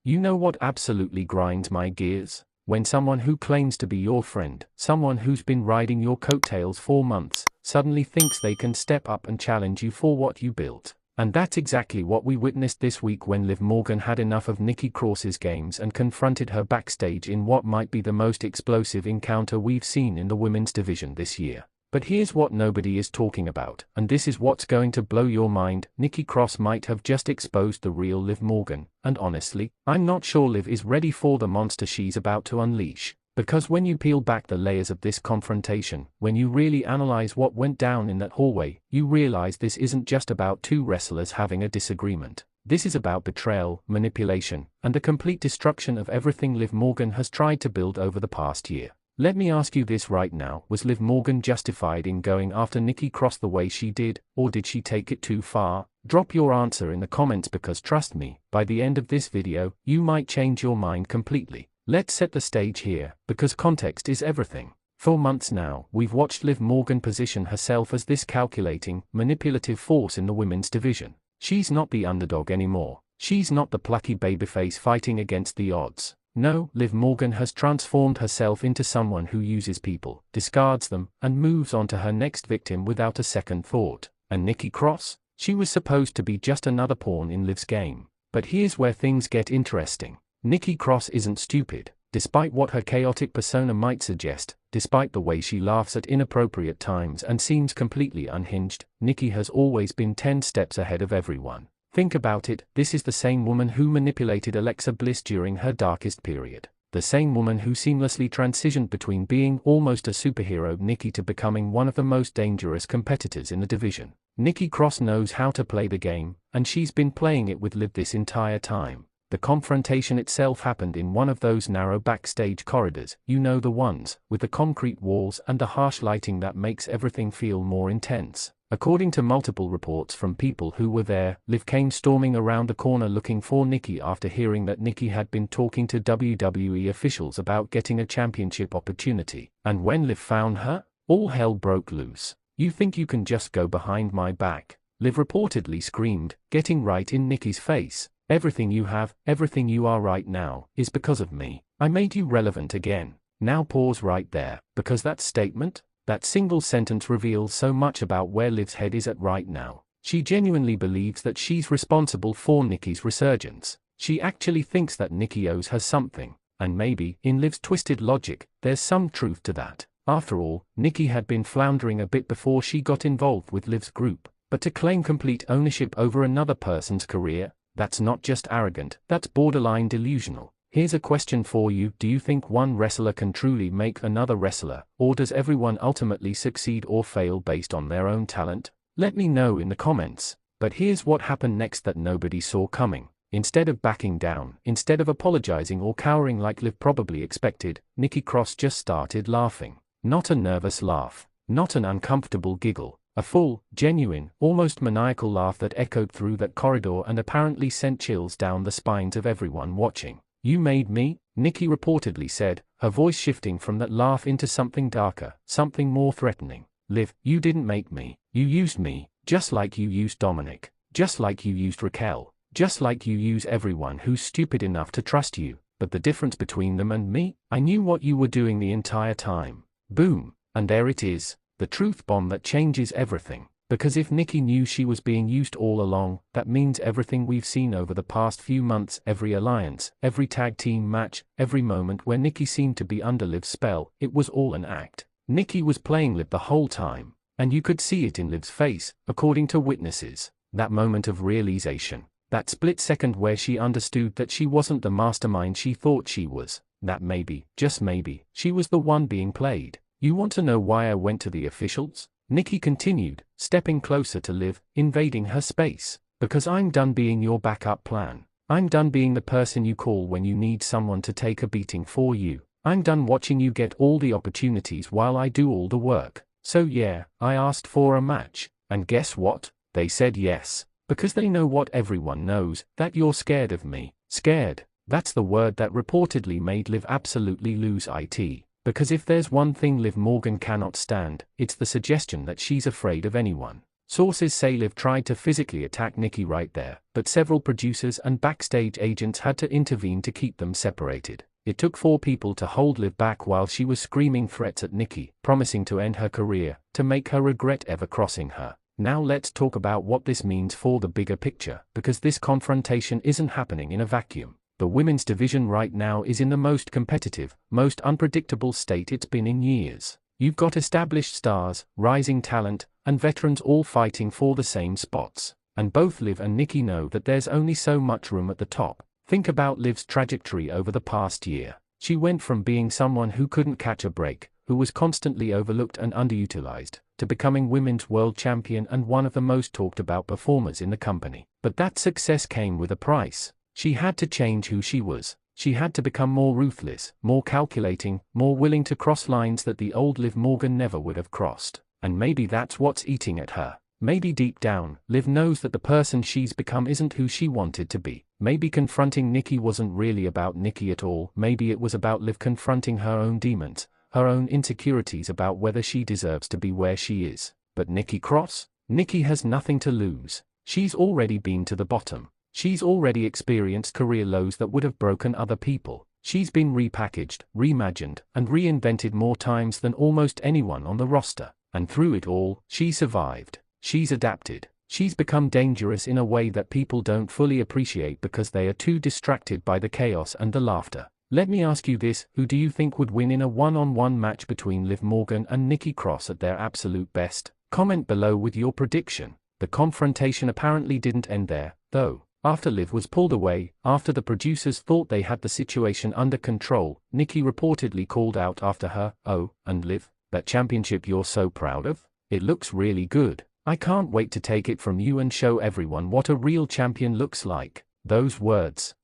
You know what absolutely grinds my gears? When someone who claims to be your friend, someone who's been riding your coattails for months, suddenly thinks they can step up and challenge you for what you built. And that's exactly what we witnessed this week when Liv Morgan had enough of Nikki Cross's games and confronted her backstage in what might be the most explosive encounter we've seen in the women's division this year. But here's what nobody is talking about, and this is what's going to blow your mind. Nikki Cross might have just exposed the real Liv Morgan, and honestly, I'm not sure Liv is ready for the monster she's about to unleash. Because when you peel back the layers of this confrontation, when you really analyze what went down in that hallway, you realize this isn't just about two wrestlers having a disagreement. This is about betrayal, manipulation, and the complete destruction of everything Liv Morgan has tried to build over the past year. Let me ask you this right now, was Liv Morgan justified in going after Nikki Cross the way she did, or did she take it too far? Drop your answer in the comments because trust me, by the end of this video, you might change your mind completely. Let's set the stage here, because context is everything. For months now, we've watched Liv Morgan position herself as this calculating, manipulative force in the women's division. She's not the underdog anymore. She's not the plucky babyface fighting against the odds. No, Liv Morgan has transformed herself into someone who uses people, discards them, and moves on to her next victim without a second thought. And Nikki Cross? She was supposed to be just another pawn in Liv's game. But here's where things get interesting. Nikki Cross isn't stupid, despite what her chaotic persona might suggest, despite the way she laughs at inappropriate times and seems completely unhinged. Nikki has always been 10 steps ahead of everyone. Think about it, this is the same woman who manipulated Alexa Bliss during her darkest period. The same woman who seamlessly transitioned between being almost a superhero Nikki to becoming one of the most dangerous competitors in the division. Nikki Cross knows how to play the game, and she's been playing it with Liv this entire time. The confrontation itself happened in one of those narrow backstage corridors, you know, the ones with the concrete walls and the harsh lighting that makes everything feel more intense. According to multiple reports from people who were there, Liv came storming around the corner looking for Nikki after hearing that Nikki had been talking to WWE officials about getting a championship opportunity. And when Liv found her, all hell broke loose. "You think you can just go behind my back?" Liv reportedly screamed, getting right in Nikki's face. "Everything you have, everything you are right now, is because of me. I made you relevant again." Now pause right there, because that statement, that single sentence reveals so much about where Liv's head is at right now. She genuinely believes that she's responsible for Nikki's resurgence. She actually thinks that Nikki owes her something, and maybe, in Liv's twisted logic, there's some truth to that. After all, Nikki had been floundering a bit before she got involved with Liv's group, but to claim complete ownership over another person's career, that's not just arrogant, that's borderline delusional. Here's a question for you, do you think one wrestler can truly make another wrestler, or does everyone ultimately succeed or fail based on their own talent? Let me know in the comments. But here's what happened next that nobody saw coming. Instead of backing down, instead of apologizing or cowering like Liv probably expected, Nikki Cross just started laughing. Not a nervous laugh, not an uncomfortable giggle. A full, genuine, almost maniacal laugh that echoed through that corridor and apparently sent chills down the spines of everyone watching. "You made me," Nikki reportedly said, her voice shifting from that laugh into something darker, something more threatening. "Liv, you didn't make me. You used me, just like you used Dominic, just like you used Raquel, just like you use everyone who's stupid enough to trust you. But the difference between them and me, I knew what you were doing the entire time." Boom. And there it is. The truth bomb that changes everything. Because if Nikki knew she was being used all along, that means everything we've seen over the past few months, every alliance, every tag team match, every moment where Nikki seemed to be under Liv's spell, it was all an act. Nikki was playing Liv the whole time. And you could see it in Liv's face, according to witnesses. That moment of realization. That split second where she understood that she wasn't the mastermind she thought she was. That maybe, just maybe, she was the one being played. "You want to know why I went to the officials?" Nikki continued, stepping closer to Liv, invading her space. "Because I'm done being your backup plan. I'm done being the person you call when you need someone to take a beating for you. I'm done watching you get all the opportunities while I do all the work. So yeah, I asked for a match. And guess what? They said yes. Because they know what everyone knows, that you're scared of me. Scared. That's the word that reportedly made Liv absolutely lose it. Because if there's one thing Liv Morgan cannot stand, it's the suggestion that she's afraid of anyone. Sources say Liv tried to physically attack Nikki right there, but several producers and backstage agents had to intervene to keep them separated. It took 4 people to hold Liv back while she was screaming threats at Nikki, promising to end her career, to make her regret ever crossing her. Now let's talk about what this means for the bigger picture, because this confrontation isn't happening in a vacuum. The women's division right now is in the most competitive, most unpredictable state it's been in years. You've got established stars, rising talent, and veterans all fighting for the same spots. And both Liv and Nikki know that there's only so much room at the top. Think about Liv's trajectory over the past year. She went from being someone who couldn't catch a break, who was constantly overlooked and underutilized, to becoming women's world champion and one of the most talked about performers in the company. But that success came with a price. She had to change who she was. She had to become more ruthless, more calculating, more willing to cross lines that the old Liv Morgan never would have crossed. And maybe that's what's eating at her. Maybe deep down, Liv knows that the person she's become isn't who she wanted to be. Maybe confronting Nikki wasn't really about Nikki at all. Maybe it was about Liv confronting her own demons, her own insecurities about whether she deserves to be where she is. But Nikki Cross? Nikki has nothing to lose. She's already been to the bottom. She's already experienced career lows that would have broken other people. She's been repackaged, reimagined, and reinvented more times than almost anyone on the roster. And through it all, she survived. She's adapted. She's become dangerous in a way that people don't fully appreciate because they are too distracted by the chaos and the laughter. Let me ask you this, who do you think would win in a one-on-one match between Liv Morgan and Nikki Cross at their absolute best? Comment below with your prediction. The confrontation apparently didn't end there, though. After Liv was pulled away, after the producers thought they had the situation under control, Nikki reportedly called out after her, "Oh, and Liv, that championship you're so proud of? It looks really good. I can't wait to take it from you and show everyone what a real champion looks like." Those words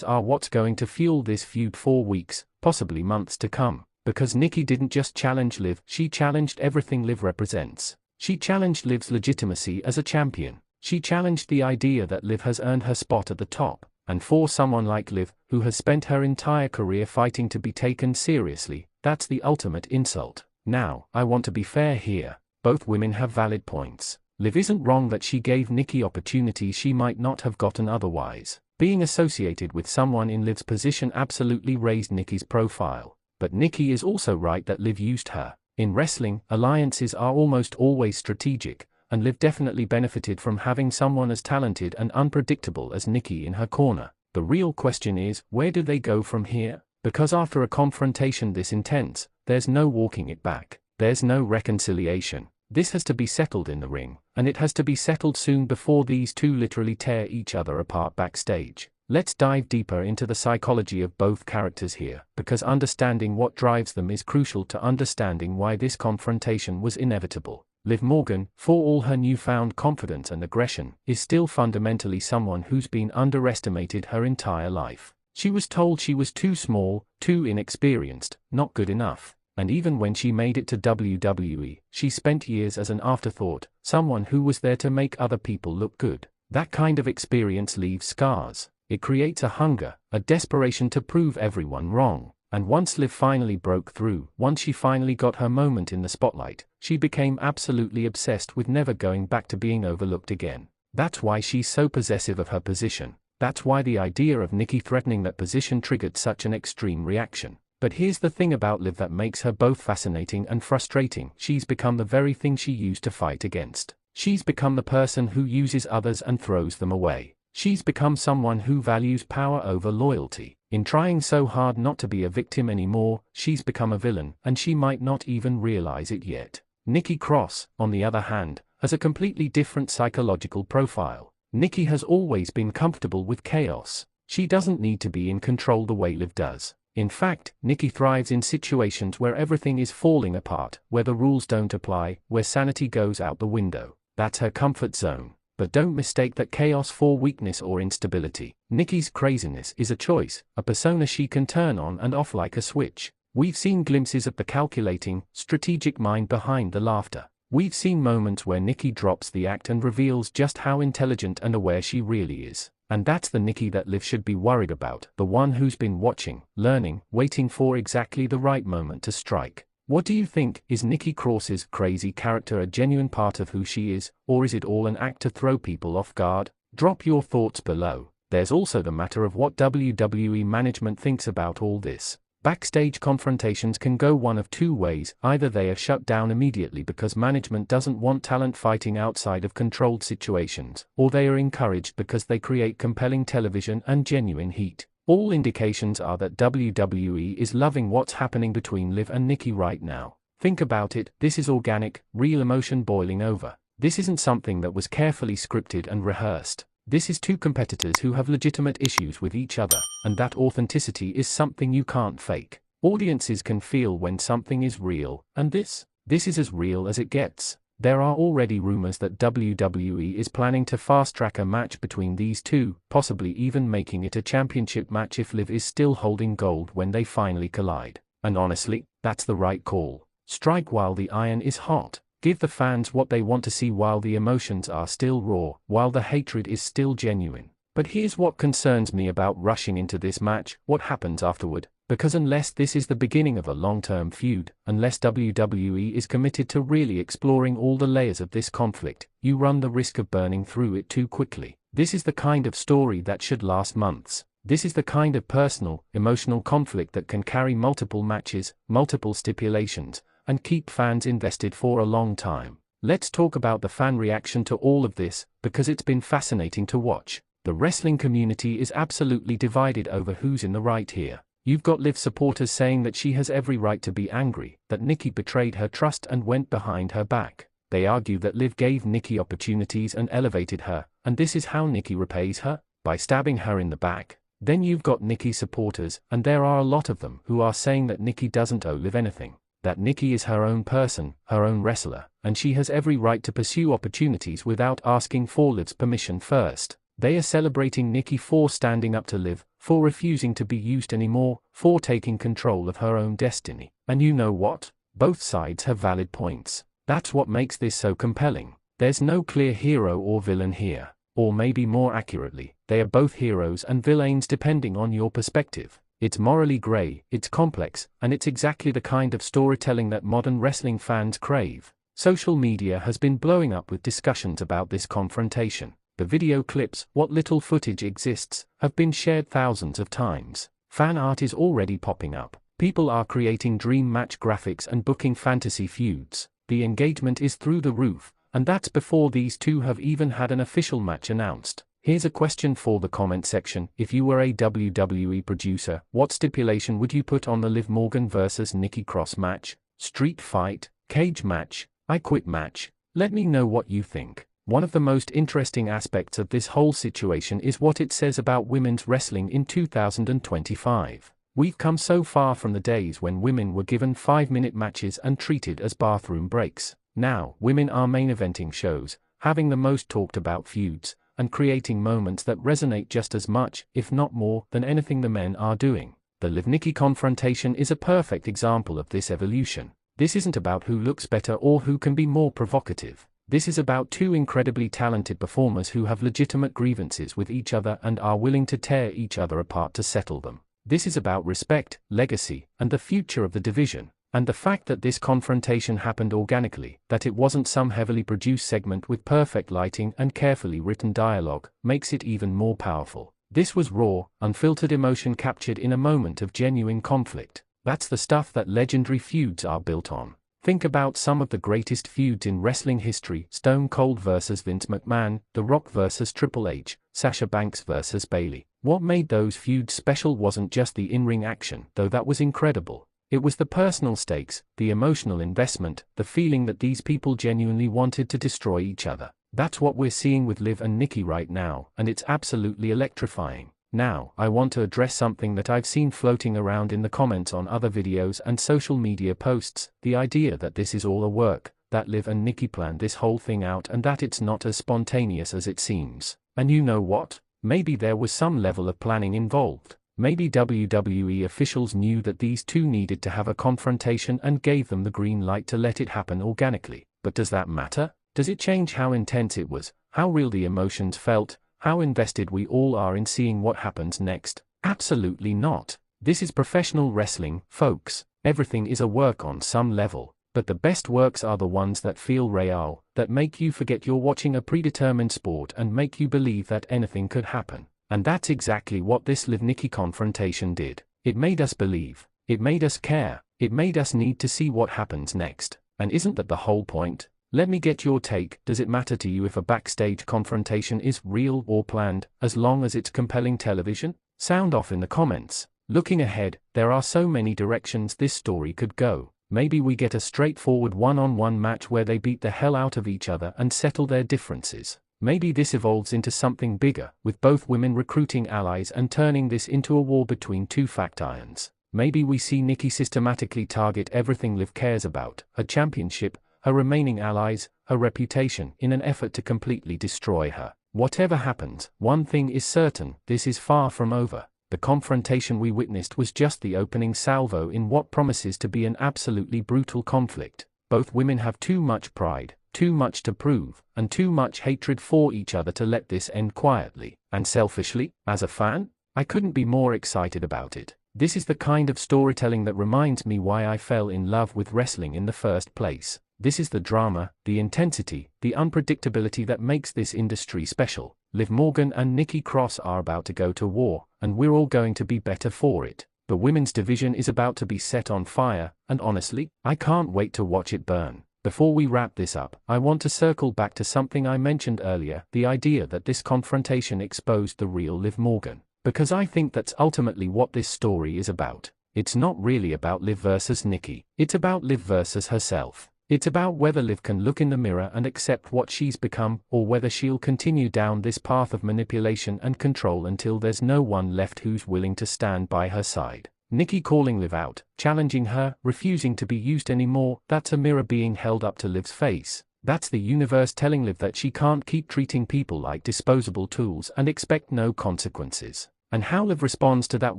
are what's going to fuel this feud for weeks, possibly months to come. Because Nikki didn't just challenge Liv, she challenged everything Liv represents. She challenged Liv's legitimacy as a champion. She challenged the idea that Liv has earned her spot at the top. And for someone like Liv, who has spent her entire career fighting to be taken seriously, that's the ultimate insult. Now, I want to be fair here. Both women have valid points. Liv isn't wrong that she gave Nikki opportunities she might not have gotten otherwise. Being associated with someone in Liv's position absolutely raised Nikki's profile. But Nikki is also right that Liv used her. In wrestling, alliances are almost always strategic, and Liv definitely benefited from having someone as talented and unpredictable as Nikki in her corner. The real question is, where do they go from here? Because after a confrontation this intense, there's no walking it back. There's no reconciliation. This has to be settled in the ring, and it has to be settled soon before these two literally tear each other apart backstage. Let's dive deeper into the psychology of both characters here, because understanding what drives them is crucial to understanding why this confrontation was inevitable. Liv Morgan, for all her newfound confidence and aggression, is still fundamentally someone who's been underestimated her entire life. She was told she was too small, too inexperienced, not good enough. And even when she made it to WWE, she spent years as an afterthought, someone who was there to make other people look good. That kind of experience leaves scars. It creates a hunger, a desperation to prove everyone wrong. And once Liv finally broke through, once she finally got her moment in the spotlight, she became absolutely obsessed with never going back to being overlooked again. That's why she's so possessive of her position. That's why the idea of Nikki threatening that position triggered such an extreme reaction. But here's the thing about Liv that makes her both fascinating and frustrating. She's become the very thing she used to fight against. She's become the person who uses others and throws them away. She's become someone who values power over loyalty. In trying so hard not to be a victim anymore, she's become a villain, and she might not even realize it yet. Nikki Cross, on the other hand, has a completely different psychological profile. Nikki has always been comfortable with chaos. She doesn't need to be in control the way Liv does. In fact, Nikki thrives in situations where everything is falling apart, where the rules don't apply, where sanity goes out the window. That's her comfort zone. But don't mistake that chaos for weakness or instability. Nikki's craziness is a choice, a persona she can turn on and off like a switch. We've seen glimpses of the calculating, strategic mind behind the laughter. We've seen moments where Nikki drops the act and reveals just how intelligent and aware she really is. And that's the Nikki that Liv should be worried about, the one who's been watching, learning, waiting for exactly the right moment to strike. What do you think? Is Nikki Cross's crazy character a genuine part of who she is, or is it all an act to throw people off guard? Drop your thoughts below. There's also the matter of what WWE management thinks about all this. Backstage confrontations can go one of two ways: either they are shut down immediately because management doesn't want talent fighting outside of controlled situations, or they are encouraged because they create compelling television and genuine heat. All indications are that WWE is loving what's happening between Liv and Nikki right now. Think about it, this is organic, real emotion boiling over. This isn't something that was carefully scripted and rehearsed. This is two competitors who have legitimate issues with each other, and that authenticity is something you can't fake. Audiences can feel when something is real, and this is as real as it gets. There are already rumors that WWE is planning to fast-track a match between these two, possibly even making it a championship match if Liv is still holding gold when they finally collide. And honestly, that's the right call. Strike while the iron is hot. Give the fans what they want to see while the emotions are still raw, while the hatred is still genuine. But here's what concerns me about rushing into this match: what happens afterward. Because unless this is the beginning of a long-term feud, unless WWE is committed to really exploring all the layers of this conflict, you run the risk of burning through it too quickly. This is the kind of story that should last months. This is the kind of personal, emotional conflict that can carry multiple matches, multiple stipulations, and keep fans invested for a long time. Let's talk about the fan reaction to all of this, because it's been fascinating to watch. The wrestling community is absolutely divided over who's in the right here. You've got Liv supporters saying that she has every right to be angry, that Nikki betrayed her trust and went behind her back. They argue that Liv gave Nikki opportunities and elevated her, and this is how Nikki repays her, by stabbing her in the back. Then you've got Nikki supporters, and there are a lot of them, who are saying that Nikki doesn't owe Liv anything. That Nikki is her own person, her own wrestler, and she has every right to pursue opportunities without asking for Liv's permission first. They are celebrating Nikki for standing up to Liv, for refusing to be used anymore, for taking control of her own destiny. And you know what? Both sides have valid points. That's what makes this so compelling. There's no clear hero or villain here. Or maybe more accurately, they are both heroes and villains depending on your perspective. It's morally grey, it's complex, and it's exactly the kind of storytelling that modern wrestling fans crave. Social media has been blowing up with discussions about this confrontation. The video clips, what little footage exists, have been shared thousands of times. Fan art is already popping up. People are creating dream match graphics and booking fantasy feuds. The engagement is through the roof, and that's before these two have even had an official match announced. Here's a question for the comment section: if you were a WWE producer, what stipulation would you put on the Liv Morgan vs Nikki Cross match? Street fight, cage match, I quit match? Let me know what you think. One of the most interesting aspects of this whole situation is what it says about women's wrestling in 2025. We've come so far from the days when women were given 5-minute matches and treated as bathroom breaks. Now, women are main eventing shows, having the most talked about feuds, and creating moments that resonate just as much, if not more, than anything the men are doing. The Liv-Nikki confrontation is a perfect example of this evolution. This isn't about who looks better or who can be more provocative. This is about two incredibly talented performers who have legitimate grievances with each other and are willing to tear each other apart to settle them. This is about respect, legacy, and the future of the division. And the fact that this confrontation happened organically, that it wasn't some heavily produced segment with perfect lighting and carefully written dialogue, makes it even more powerful. This was raw, unfiltered emotion captured in a moment of genuine conflict. That's the stuff that legendary feuds are built on. Think about some of the greatest feuds in wrestling history: Stone Cold vs Vince McMahon, The Rock vs Triple H, Sasha Banks vs Bayley. What made those feuds special wasn't just the in-ring action, though that was incredible. It was the personal stakes, the emotional investment, the feeling that these people genuinely wanted to destroy each other. That's what we're seeing with Liv and Nikki right now, and it's absolutely electrifying. Now, I want to address something that I've seen floating around in the comments on other videos and social media posts: the idea that this is all a work, that Liv and Nikki planned this whole thing out and that it's not as spontaneous as it seems. And you know what? Maybe there was some level of planning involved. Maybe WWE officials knew that these two needed to have a confrontation and gave them the green light to let it happen organically. But does that matter? Does it change how intense it was, how real the emotions felt, how invested we all are in seeing what happens next? Absolutely not. This is professional wrestling, folks. Everything is a work on some level, but the best works are the ones that feel real, that make you forget you're watching a predetermined sport and make you believe that anything could happen. And that's exactly what this Liv Nikki confrontation did. It made us believe. It made us care. It made us need to see what happens next. And isn't that the whole point? Let me get your take. Does it matter to you if a backstage confrontation is real or planned, as long as it's compelling television? Sound off in the comments. Looking ahead, there are so many directions this story could go. Maybe we get a straightforward one-on-one match where they beat the hell out of each other and settle their differences. Maybe this evolves into something bigger, with both women recruiting allies and turning this into a war between two fact irons. Maybe we see Nikki systematically target everything Liv cares about, her championship, her remaining allies, her reputation, in an effort to completely destroy her. Whatever happens, one thing is certain, this is far from over. The confrontation we witnessed was just the opening salvo in what promises to be an absolutely brutal conflict. Both women have too much pride, too much to prove, and too much hatred for each other to let this end quietly. And selfishly, as a fan, I couldn't be more excited about it. This is the kind of storytelling that reminds me why I fell in love with wrestling in the first place. This is the drama, the intensity, the unpredictability that makes this industry special. Liv Morgan and Nikki Cross are about to go to war, and we're all going to be better for it. The women's division is about to be set on fire, and honestly, I can't wait to watch it burn. Before we wrap this up, I want to circle back to something I mentioned earlier, the idea that this confrontation exposed the real Liv Morgan. Because I think that's ultimately what this story is about. It's not really about Liv versus Nikki. It's about Liv versus herself. It's about whether Liv can look in the mirror and accept what she's become, or whether she'll continue down this path of manipulation and control until there's no one left who's willing to stand by her side. Nikki calling Liv out, challenging her, refusing to be used anymore, that's a mirror being held up to Liv's face. That's the universe telling Liv that she can't keep treating people like disposable tools and expect no consequences. And how Liv responds to that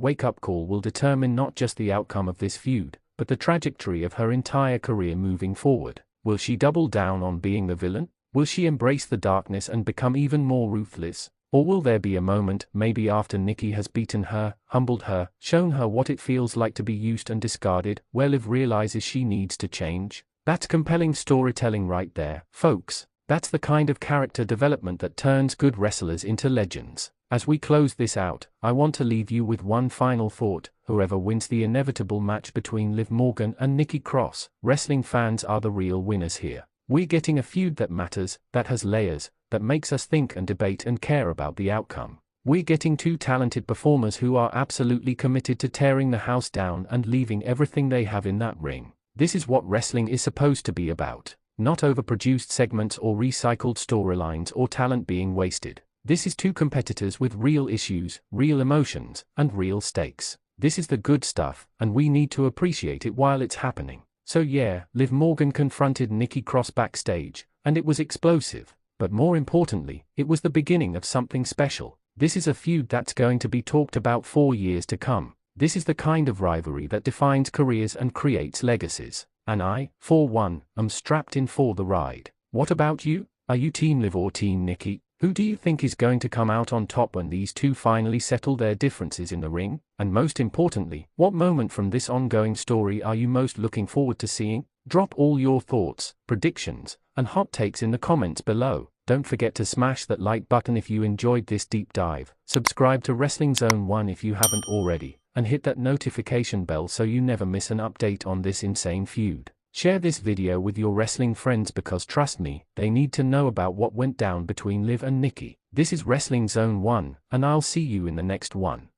wake-up call will determine not just the outcome of this feud, but the trajectory of her entire career moving forward. Will she double down on being the villain? Will she embrace the darkness and become even more ruthless? Or will there be a moment, maybe after Nikki has beaten her, humbled her, shown her what it feels like to be used and discarded, where Liv realizes she needs to change? That's compelling storytelling right there, folks. That's the kind of character development that turns good wrestlers into legends. As we close this out, I want to leave you with one final thought. Whoever wins the inevitable match between Liv Morgan and Nikki Cross, wrestling fans are the real winners here. We're getting a feud that matters, that has layers, that makes us think and debate and care about the outcome. We're getting two talented performers who are absolutely committed to tearing the house down and leaving everything they have in that ring. This is what wrestling is supposed to be about. Not overproduced segments or recycled storylines or talent being wasted. This is two competitors with real issues, real emotions, and real stakes. This is the good stuff, and we need to appreciate it while it's happening. So yeah, Liv Morgan confronted Nikki Cross backstage, and it was explosive. But more importantly, it was the beginning of something special. This is a feud that's going to be talked about for years to come. This is the kind of rivalry that defines careers and creates legacies. And I, for one, am strapped in for the ride. What about you? Are you Team Liv or Team Nikki? Who do you think is going to come out on top when these two finally settle their differences in the ring? And most importantly, what moment from this ongoing story are you most looking forward to seeing? Drop all your thoughts, predictions, and hot takes in the comments below. Don't forget to smash that like button if you enjoyed this deep dive, subscribe to Wrestling Zone 1 if you haven't already, and hit that notification bell so you never miss an update on this insane feud. Share this video with your wrestling friends because trust me, they need to know about what went down between Liv and Nikki. This is Wrestling Zone 1, and I'll see you in the next one.